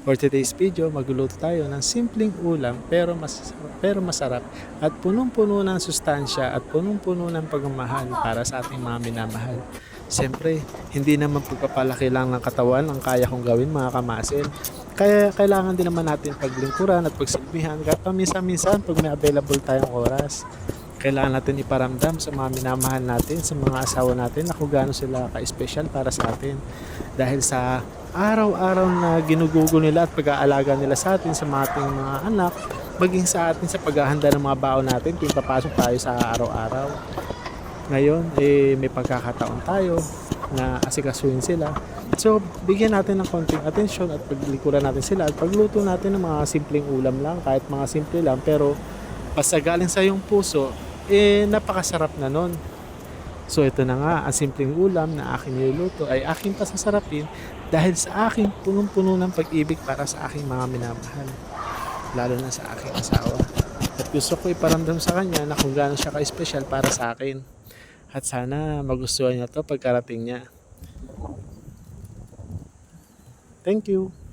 For today's video, magluluto tayo ng simpleng ulam pero masarap at punong-puno ng sustansya at punong-puno ng pagmamahal para sa ating mga minamahal. Siyempre, hindi naman pagpapalaki lang ng katawan ang kaya kong gawin mga kamasil. Kaya kailangan din naman natin paglingkuran at pagsilbihan kahit paminsan-minsan pag may available tayong oras. Kailangan natin iparamdam sa mga minamahal natin, sa mga asawa natin na kung gaano sila ka-espesyal para sa atin. Dahil sa araw-araw na ginugugol nila at pag-aalaga nila sa atin, sa mga ating mga anak, maging sa atin sa paghahanda ng mga baon natin kung papasok tayo sa araw-araw. Ngayon, may pagkakataon tayo na asikasuhin sila. So, bigyan natin ng konting atensyon at paglikuran natin sila at pagluto natin ng mga simpleng ulam lang, kahit mga simple lang, pero basta galing sa iyong puso, napakasarap na nun. So ito na nga, ang simpleng ulam na aking niluluto ay aking pasasarapin dahil sa aking punong-puno ng pag-ibig para sa aking mga minamahal, lalo na sa aking asawa. At gusto ko iparamdam sa kanya na kung gaano siya ka-espesyal para sa akin. At sana magustuhan niya to pagkarating niya. Thank you!